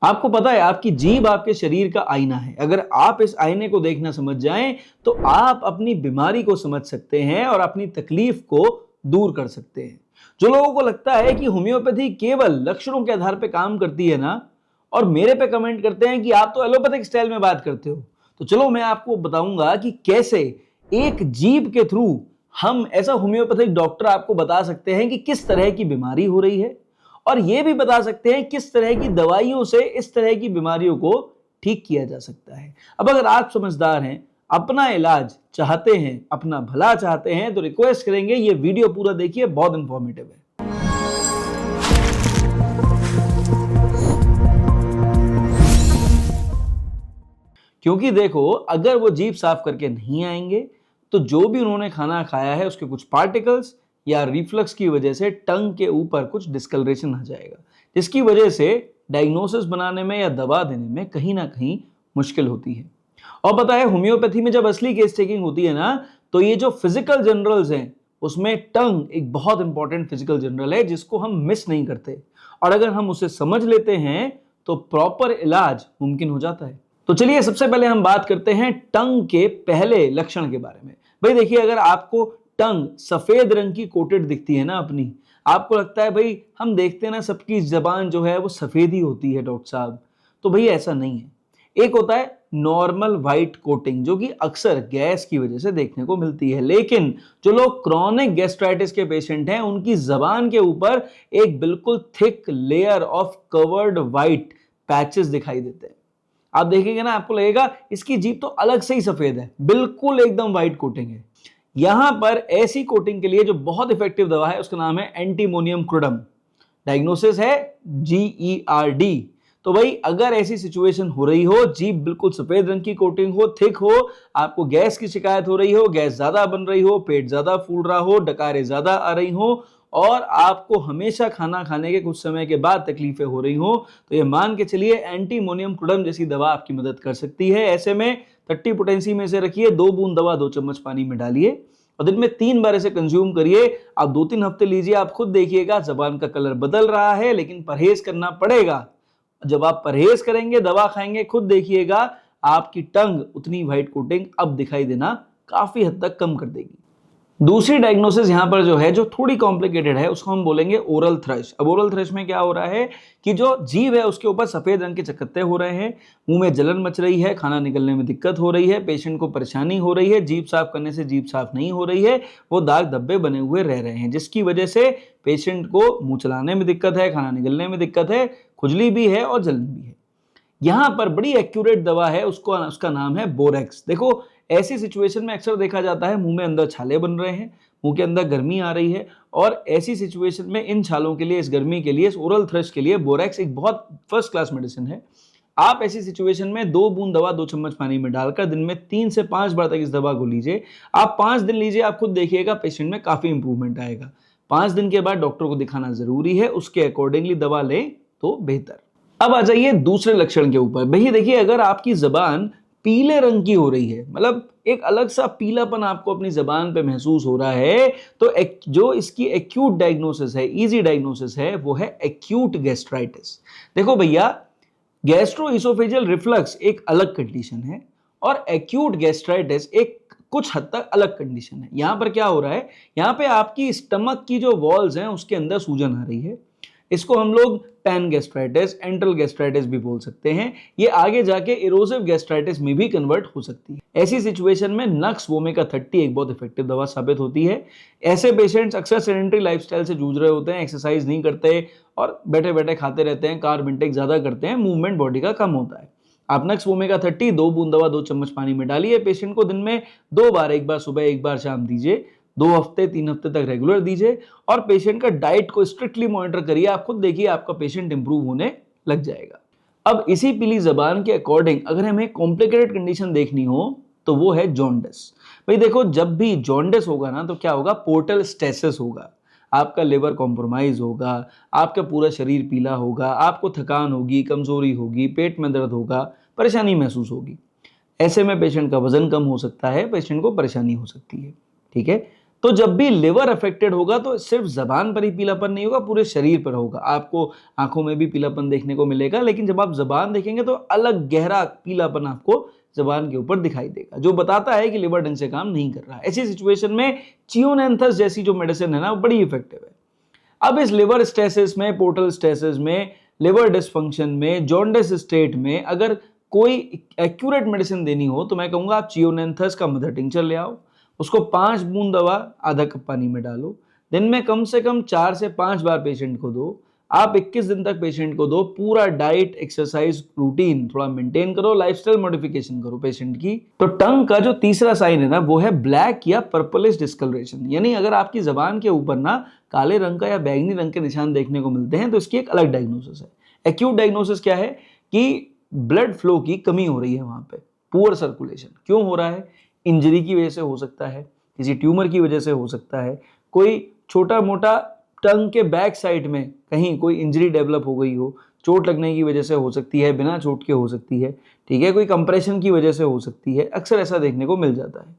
आपको पता है आपकी जीभ आपके शरीर का आईना है। अगर आप इस आईने को देखना समझ जाएं तो आप अपनी बीमारी को समझ सकते हैं और अपनी तकलीफ को दूर कर सकते हैं। जो लोगों को लगता है कि होम्योपैथी केवल लक्षणों के आधार पर काम करती है ना, और मेरे पे कमेंट करते हैं कि आप तो एलोपैथिक स्टाइल में बात करते हो, तो चलो मैं आपको बताऊंगा कि कैसे एक जीभ के थ्रू हम ऐसा होम्योपैथिक डॉक्टर आपको बता सकते हैं कि किस तरह की बीमारी हो रही है, और यह भी बता सकते हैं किस तरह की दवाइयों से इस तरह की बीमारियों को ठीक किया जा सकता है। अब अगर आप समझदार हैं, अपना इलाज चाहते हैं, अपना भला चाहते हैं, तो रिक्वेस्ट करेंगे ये वीडियो पूरा देखिए, बहुत इंफॉर्मेटिव है। क्योंकि देखो, अगर वो जीभ साफ करके नहीं आएंगे तो जो भी उन्होंने खाना खाया है उसके कुछ पार्टिकल्स या रिफ्लक्स की वजह से टंग के ऊपर कुछ डिस्कलरेशन आ जाएगा, जिसकी वजह से डायग्नोसिस बनाने में या दवा देने में कहीं ना कहीं मुश्किल होती है। और पता है, होम्योपैथी में जब असली केस टेकिंग होती है ना, तो ये जो फिजिकल जनरल्स हैं उसमें टंग एक बहुत इंपॉर्टेंट फिजिकल जनरल है जिसको हम मिस नहीं करते, और अगर हम उसे समझ लेते हैं तो प्रॉपर इलाज मुमकिन हो जाता है। तो चलिए सबसे पहले हम बात करते हैं टंग के पहले लक्षण के बारे में। भाई देखिए, अगर आपको टंग सफेद रंग की कोटेड दिखती है ना अपनी, आपको लगता है भाई हम देखते हैं ना सबकी जबान जो है वो सफेद ही होती है डॉक्टर साहब, तो भाई ऐसा नहीं है। एक होता है नॉर्मल व्हाइट कोटिंग जो कि अक्सर गैस की वजह से देखने को मिलती है, लेकिन जो लोग क्रॉनिक गैस्ट्राइटिस के पेशेंट हैं उनकी जबान के ऊपर एक बिल्कुल thick layer of covered white patches दिखाई देते हैं। आप देखेंगे ना, आपको लगेगा इसकी जीभ तो अलग से ही सफेद है, बिल्कुल एकदम व्हाइट कोटिंग है। यहां पर ऐसी कोटिंग के लिए जो बहुत इफेक्टिव दवा है उसका नाम है एंटीमोनियम क्रोडम। डायग्नोसिस है GERD। तो भाई अगर ऐसी सिचुएशन हो रही हो, जीभ बिल्कुल सफेद रंग की कोटिंग हो, थिक हो, आपको गैस की शिकायत हो रही हो, गैस ज्यादा बन रही हो, पेट ज्यादा फूल रहा हो, डकारें ज्यादा आ रही हो, और आपको हमेशा खाना खाने के कुछ समय के बाद तकलीफें हो रही हो, तो ये मान के चलिए एंटीमोनियम क्रोडम जैसी दवा आपकी मदद कर सकती है। ऐसे में 30 पोटेंसी में से रखिए, 2 बूंद दवा 2 चम्मच पानी में डालिए और दिन में 3 बार इसे कंज्यूम करिए। आप 2-3 हफ्ते लीजिए, आप खुद देखिएगा जबान का कलर बदल रहा है, लेकिन परहेज करना पड़ेगा। जब आप परहेज करेंगे, दवा खाएंगे, खुद देखिएगा आपकी टंग उतनी व्हाइट कोटिंग अब दिखाई देना काफी हद तक कम कर देगी। दूसरी डायग्नोसिस यहां पर जो है, जो थोड़ी कॉम्प्लिकेटेड है, उसको हम बोलेंगे ओरल थ्रश। अब ओरल थ्रश में क्या हो रहा है कि जो जीभ है उसके ऊपर सफेद रंग के चकत्ते हो रहे हैं, मुंह में जलन मच रही है, खाना निकलने में दिक्कत हो रही है, पेशेंट को परेशानी हो रही है, जीभ साफ करने से जीभ साफ नहीं हो रही है, वो दाग धब्बे बने हुए रह रहे हैं, जिसकी वजह से पेशेंट को मुंह चलाने में दिक्कत है, खाना निकलने में दिक्कत है, खुजली भी है और जलन भी है। यहां पर बड़ी एक्यूरेट दवा है, उसका नाम है बोरेक्स। देखो, ऐसी सिचुएशन में अक्सर देखा जाता है मुंह में अंदर छाले बन रहे हैं, मुंह के अंदर गर्मी आ रही है, और ऐसी सिचुएशन में इन छालों के लिए, इस गर्मी के लिए, इस ओरल थ्रश के लिए बोरेक्स एक बहुत फर्स्ट क्लास मेडिसिन है। आप ऐसी सिचुएशन में 2 बूंद दवा 2 चम्मच पानी में डालकर दिन में 3 से 5 बार तक इस दवा को लीजिए। आप 5 दिन लीजिए, आप खुद देखिएगा पेशेंट में काफी इंप्रूवमेंट आएगा। 5 दिन के बाद डॉक्टर को दिखाना जरूरी है, उसके अकॉर्डिंगली दवा लें तो बेहतर। अब आ जाइए दूसरे लक्षण के ऊपर। भैया देखिए, अगर आपकी जबान पीले रंग की हो रही है, मतलब एक अलग सा पीलापन आपको अपनी जबान पे महसूस हो रहा है, तो जो इसकी एक्यूट डायग्नोसिस है, इजी डायग्नोसिस है, वो है एक्यूट गैस्ट्राइटिस। देखो भैया, गैस्ट्रोइसोफेजियल रिफ्लक्स एक अलग कंडीशन है और एक्यूट गैस्ट्राइटिस एक कुछ हद तक अलग कंडीशन है। यहां पर क्या हो रहा है, यहां पे आपकी स्टमक की जो वॉल्स हैं उसके अंदर सूजन आ रही है। इसको हम लोग पैन गैस्ट्राइटिस, एंट्रल गैस्ट्राइटिस भी बोल सकते हैं। ये आगे जाके इरोसिव गैस्ट्राइटिस में भी कन्वर्ट हो सकती है। ऐसी सिचुएशन में नक्स वोमेका 30 एक बहुत इफेक्टिव दवा साबित होती है। ऐसे पेशेंट्स अक्सर सेडेंटरी लाइफस्टाइल से जूझ रहे होते हैं, एक्सरसाइज नहीं करते और बैठे बैठे खाते रहते हैं, कार्ब इंटेक ज्यादा करते हैं, मूवमेंट बॉडी का कम होता है। आप नक्स वोमेका 30 2 बूंद दवा 2 चम्मच पानी में डालिए, पेशेंट को दिन में 2 बार, एक बार सुबह एक बार शाम दीजिए, 2 हफ्ते 3 हफ्ते तक रेगुलर दीजिए, और पेशेंट का डाइट को स्ट्रिक्टली मॉनिटर करिए। आप खुद देखिए आपका पेशेंट इंप्रूव होने लग जाएगा। अब इसी पीली जबान के अकॉर्डिंग अगर हमें कॉम्प्लिकेटेड कंडीशन देखनी हो तो वो है जॉन्डिस। भाई देखो, जब भी जॉन्डिस होगा ना तो क्या होगा, पोर्टल स्टेसिस होगा, आपका लिवर कॉम्प्रोमाइज होगा, आपका पूरा शरीर पीला होगा, आपको थकान होगी, कमजोरी होगी, पेट में दर्द होगा, परेशानी महसूस होगी। ऐसे में पेशेंट का वजन कम हो सकता है, पेशेंट को परेशानी हो सकती है। ठीक है, तो जब भी लिवर अफेक्टेड होगा तो सिर्फ जबान पर ही पीलापन नहीं होगा, पूरे शरीर पर होगा। आपको आंखों में भी पीलापन देखने को मिलेगा, लेकिन जब आप जबान देखेंगे तो अलग गहरा पीलापन आपको जबान के ऊपर दिखाई देगा, जो बताता है कि लिवर ढंग से काम नहीं कर रहा है। ऐसी सिचुएशन में चियोनेंथस जैसी जो मेडिसिन है ना, वो बड़ी इफेक्टिव है। अब इस लिवर स्टेसिस में, पोर्टल स्टेसिस में, लिवर डिसफंक्शन में, जॉन्डिस स्टेट में अगर कोई एक्यूरेट मेडिसिन देनी हो तो मैं कहूंगा आप चियोनेंथस का मदर टिंचर ले आओ, उसको 5 बूंद दवा आधा कप पानी में डालो, दिन में कम से कम 4 से 5 बार पेशेंट को दो। आप 21 दिन तक पेशेंट को दो, पूरा डाइट, एक्सरसाइज रूटीन थोड़ा मेंटेन करो, लाइफस्टाइल मॉडिफिकेशन करो पेशेंट की। तो टंग का जो तीसरा साइन है ना, वो है ब्लैक या पर्पलिश डिस्कलरेशन। यानी अगर आपकी जबान के ऊपर ना काले रंग का या बैंगनी रंग के निशान देखने को मिलते हैं तो इसकी एक अलग डायग्नोसिस है। एक्यूट डायग्नोसिस क्या है कि ब्लड फ्लो की कमी हो रही है वहां पे, पुअर सर्कुलेशन। क्यों हो रहा है? इंजरी की वजह से हो सकता है, किसी ट्यूमर की वजह से हो सकता है, कोई छोटा मोटा टंग के बैक साइड में कहीं कोई इंजरी डेवलप हो गई हो, चोट लगने की वजह से हो सकती है, बिना चोट के हो सकती है, ठीक है, कोई कंप्रेशन की वजह से हो सकती है। अक्सर ऐसा देखने को मिल जाता है।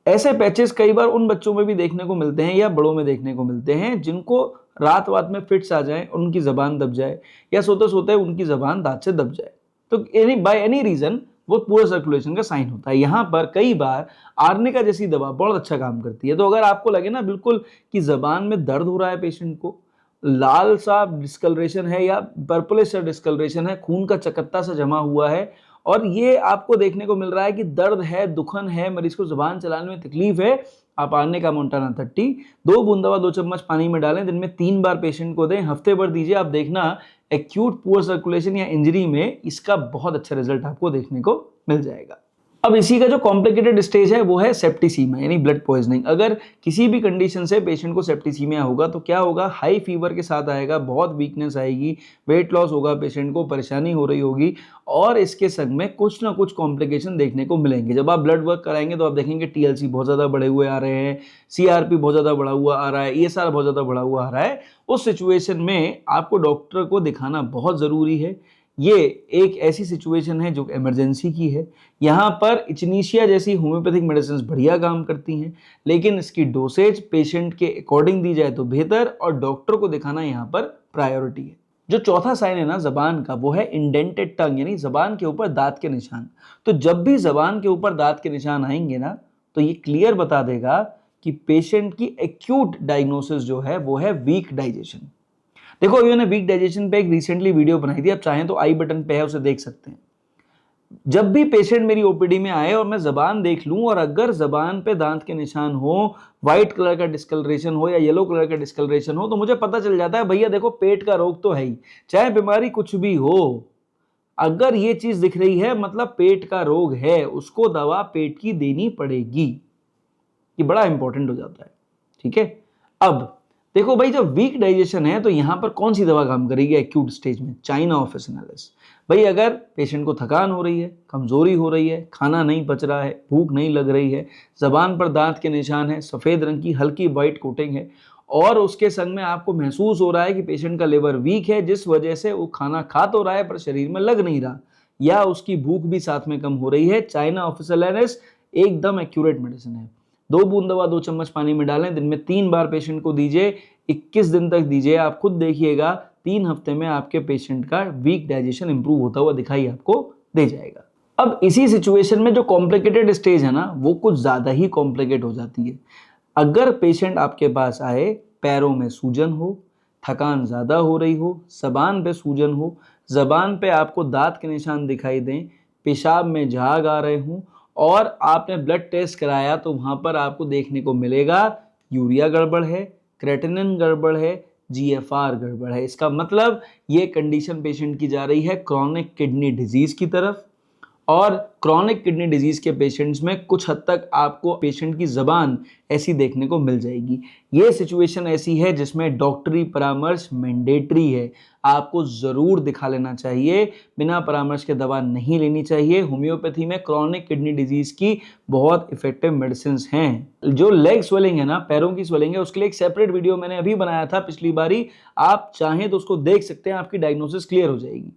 ऐसे पैचेस कई बार उन बच्चों में भी देखने को मिलते हैं या बड़ों में देखने को मिलते हैं जिनको रात वात में फिट्स आ जाए, उनकी जबान दब जाए, या सोते सोते उनकी जबान दांत से दब जाए, तो एनी बाय एनी रीजन वो पूरे सर्कुलेशन का साइन होता है। यहाँ पर कई बार आर्निका जैसी दवा बहुत अच्छा काम करती है। तो अगर आपको लगे ना बिल्कुल कि जबान में दर्द हो रहा है, पेशेंट को लाल सा डिस्कलरेशन है या पर्पलिश सा डिस्कलरेशन है, खून का चकत्ता सा जमा हुआ है, और ये आपको देखने को मिल रहा है कि दर्द है, दुखन है, मरीज को जुबान चलाने में तकलीफ है, आप आर्निका मोंटाना 30 2 बूंद दवा 2 चम्मच पानी में डालें, दिन में 3 बार पेशेंट को दें, हफ्ते भर दीजिए। आप देखना एक्यूट पुअर सर्कुलेशन या इंजरी में इसका बहुत अच्छा रिजल्ट आपको देखने को मिल जाएगा। अब इसी का जो कॉम्प्लिकेटेड स्टेज है वो है सेप्टिसीमिया यानी ब्लड पॉइजनिंग। अगर किसी भी कंडीशन से पेशेंट को सेप्टिसीमिया होगा तो क्या होगा? हाई फीवर के साथ आएगा, बहुत वीकनेस आएगी, वेट लॉस होगा, पेशेंट को परेशानी हो रही होगी, और इसके संग में कुछ ना कुछ कॉम्प्लिकेशन देखने को मिलेंगे। जब आप ब्लड वर्क कराएंगे तो आप देखेंगे TLC बहुत ज़्यादा बढ़े हुए आ रहे हैं, CRP बहुत ज़्यादा बढ़ा हुआ आ रहा है, ESR बहुत ज़्यादा बढ़ा हुआ आ रहा है। उस सिचुएशन में आपको डॉक्टर को दिखाना बहुत ज़रूरी है। ये एक ऐसी सिचुएशन है जो इमरजेंसी की है। यहाँ पर इचनीशिया जैसी होम्योपैथिक मेडिसिन बढ़िया काम करती हैं, लेकिन इसकी डोसेज पेशेंट के अकॉर्डिंग दी जाए तो बेहतर, और डॉक्टर को दिखाना यहाँ पर प्रायोरिटी है। जो चौथा साइन है ना जबान का, वो है इंडेंटेड टंग यानी जबान के ऊपर दांत के निशान। तो जब भी जबान के ऊपर दांत के निशान आएंगे ना, तो ये क्लियर बता देगा कि पेशेंट की एक्यूट डायग्नोसिस जो है वो है वीक डाइजेशन। देखो अभी मैंने वीक डाइजेशन पे एक रिसेंटली वीडियो बनाई थी, आप चाहें तो आई बटन पे है, उसे देख सकते हैं। जब भी पेशेंट मेरी ओपीडी में आए और मैं जबान देख लूं और अगर जबान पे दांत के निशान हो, व्हाइट कलर का डिस्कलरेशन हो या येलो कलर का डिस्कलरेशन हो, तो मुझे पता चल जाता है भैया देखो पेट का रोग तो है ही, चाहे बीमारी कुछ भी हो, अगर ये चीज दिख रही है मतलब पेट का रोग है, उसको दवा पेट की देनी पड़ेगी। ये बड़ा इंपॉर्टेंट हो जाता है, ठीक है। अब देखो भाई जब वीक डाइजेशन है तो यहां पर कौन सी दवा काम करेगी एक्यूट स्टेज में? China officinalis. भाई अगर पेशेंट को थकान हो रही है, कमजोरी हो रही है, खाना नहीं पच रहा है, भूख नहीं लग रही है, जबान पर दांत के निशान है, सफेद रंग की हल्की व्हाइट कोटिंग है, और उसके संग में आपको महसूस हो रहा है कि पेशेंट का लिवर वीक है, जिस वजह से वो खाना खा तो रहा है पर शरीर में लग नहीं रहा, या उसकी भूख भी साथ में कम हो रही है, चाइना ऑफिसिनालिस एकदम एक्यूरेट मेडिसिन है। 2 बूंद दवा 2 चम्मच पानी में डालें, दिन में 3 बार पेशेंट को दीजिए, 21 दिन तक दीजिए। आप खुद देखिएगा 3 हफ्ते में आपके पेशेंट का वीक डाइजेशन इंप्रूव होता हुआ दिखाई आपको दे जाएगा। अब इसी सिचुएशन में जो कॉम्प्लिकेटेड स्टेज है ना, वो कुछ ज़्यादा ही कॉम्प्लिकेट हो जाती है। अगर पेशेंट आपके पास आए, पैरों में सूजन हो, थकान ज़्यादा हो रही हो, जबान पे सूजन हो, जबान पे आपको दांत के निशान दिखाई दें, पेशाब में झाग आ रहे हों, और आपने ब्लड टेस्ट कराया तो वहाँ पर आपको देखने को मिलेगा यूरिया गड़बड़ है, क्रेटिनिन गड़बड़ है, GFR गड़बड़ है, इसका मतलब ये कंडीशन पेशेंट की जा रही है क्रॉनिक किडनी डिजीज की तरफ। और क्रॉनिक किडनी डिजीज के पेशेंट्स में कुछ हद तक आपको पेशेंट की जबान ऐसी देखने को मिल जाएगी। ये सिचुएशन ऐसी है जिसमें डॉक्टरी परामर्श मैंडेटरी है, आपको जरूर दिखा लेना चाहिए, बिना परामर्श के दवा नहीं लेनी चाहिए। होम्योपैथी में क्रॉनिक किडनी डिजीज की बहुत इफेक्टिव मेडिसिन हैं। जो लेग स्वेलिंग है ना, पैरों की स्वेलिंग है, उसके लिए एक सेपरेट वीडियो मैंने अभी बनाया था पिछली बारी, आप चाहें तो उसको देख सकते हैं, आपकी डायग्नोसिस क्लियर हो जाएगी।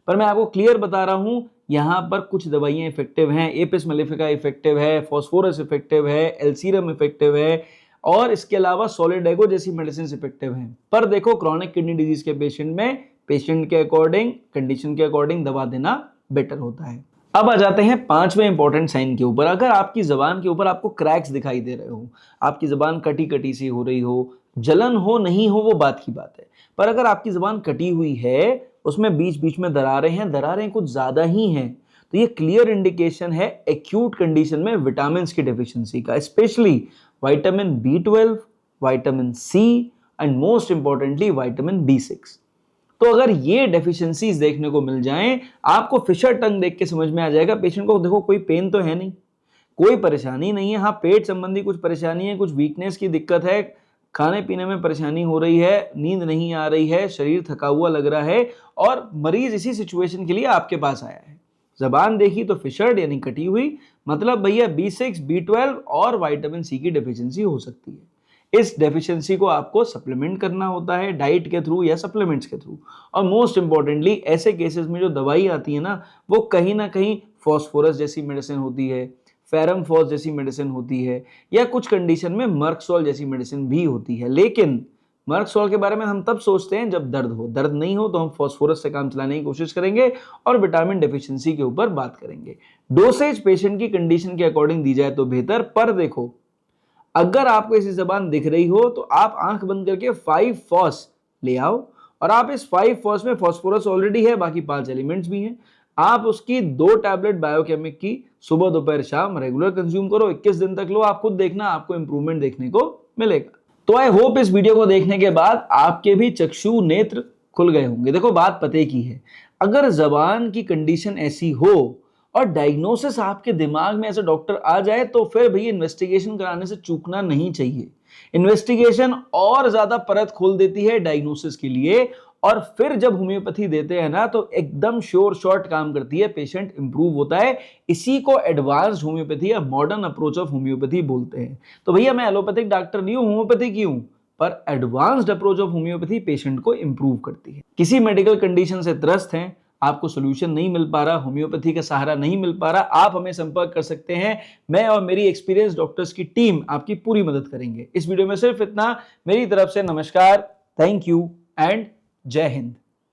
पर मैं आपको क्लियर बता रहा हूं, यहां पर कुछ दवाइयां इफेक्टिव हैं, एपिस मेलिफिका इफेक्टिव है, फॉस्फोरस इफेक्टिव है, एल्सीरम इफेक्टिव है, और इसके अलावा सॉलिडेगो जैसी मेडिसिन इफेक्टिव हैं। पर देखो क्रॉनिक किडनी डिजीज के पेशेंट में पेशेंट के अकॉर्डिंग, कंडीशन के अकॉर्डिंग दवा देना बेटर होता है। अब आ जाते हैं पांचवें इंपॉर्टेंट साइन के ऊपर। अगर आपकी जबान के ऊपर आपको क्रैक्स दिखाई दे रहे हो, आपकी जबान कटी कटी सी हो रही हो, जलन हो नहीं हो वो बात की बात है, पर अगर आपकी जबान कटी हुई है, उसमें बीच बीच में दरारें हैं, दरारें कुछ ज्यादा ही हैं, तो ये क्लियर इंडिकेशन है एक्यूट कंडीशन में विटामिन की डेफिशिएंसी का, specially vitamin B12, vitamin C and most importantly vitamin B6। तो अगर ये डेफिशिएंसीज देखने को मिल जाएं, आपको फिशर टंग देख के समझ में आ जाएगा पेशेंट को, देखो कोई पेन तो है नहीं, कोई परेशानी नहीं है, हाँ पेट संबंधी कुछ परेशानी है, कुछ वीकनेस की दिक्कत है, खाने पीने में परेशानी हो रही है, नींद नहीं आ रही है, शरीर थका हुआ लग रहा है, और मरीज इसी सिचुएशन के लिए आपके पास आया है। जबान देखी तो फिशर्ड यानी कटी हुई, मतलब भैया B6, B12 और विटामिन सी की डेफिशिएंसी हो सकती है। इस डेफिशिएंसी को आपको सप्लीमेंट करना होता है डाइट के थ्रू या सप्लीमेंट्स के थ्रू। और मोस्ट इंपॉर्टेंटली ऐसे केसेस में जो दवाई आती है ना, वो कहीं ना कहीं फॉस्फोरस जैसी मेडिसिन होती है, फेरमफॉस जैसी मेडिसिन होती है, या कुछ कंडीशन में मर्कसोल जैसी मेडिसिन भी होती है। लेकिन मर्कसोल के बारे में हम तब सोचते हैं जब दर्द हो, दर्द नहीं हो तो हम फॉस्फोरस से काम चलाने की कोशिश करेंगे और विटामिन डेफिशिएंसी के ऊपर बात करेंगे। डोसेज पेशेंट की कंडीशन के अकॉर्डिंग दी जाए तो बेहतर, पर देखो अगर आपको ऐसी जबान दिख रही हो तो आप आंख बंद करके 5-फॉस ले आओ, और आप इस 5-फॉस में फॉस्फोरस ऑलरेडी है, बाकी 5 एलिमेंट्स भी हैं, आप उसकी 2 टैबलेट बायोकेमिक की सुबह दोपहर शाम रेगुलर कंज्यूम करो, 21 दिन तक लो, आप खुद देखना आपको इंप्रूवमेंट देखने को मिलेगा। तो आई होप इस वीडियो को देखने के बाद आपके भी चक्षु नेत्र खुल गए होंगे। देखो बात पते की है, अगर जबान की कंडीशन ऐसी हो और डायग्नोसिस आपके दिमाग में ऐसे डॉक्टर आ जाए तो फिर भैया इन्वेस्टिगेशन कराने से चूकना नहीं चाहिए। इन्वेस्टिगेशन और ज्यादा परत खोल देती है डायग्नोसिस के लिए, और फिर जब होम्योपैथी देते हैं ना तो एकदम श्योर शॉर्ट काम करती है, पेशेंट इंप्रूव होता है। इसी को एडवांस्ड होम्योपैथी या मॉडर्न अप्रोच ऑफ होम्योपैथी बोलते हैं। तो भैया मैं एलोपैथिक डॉक्टर नहीं हूं, होम्योपैथी की हूं, पर advanced approach of homeopathy patient को इंप्रूव करती है। किसी मेडिकल कंडीशन से त्रस्त हैं, आपको सोल्यूशन नहीं मिल पा रहा, होम्योपैथी का सहारा नहीं मिल पा रहा, आप हमें संपर्क कर सकते हैं। मैं और मेरी एक्सपीरियंस डॉक्टर्स की टीम आपकी पूरी मदद करेंगे। इस वीडियो में सिर्फ इतना। मेरी तरफ से नमस्कार, थैंक यू एंड जय हिंद।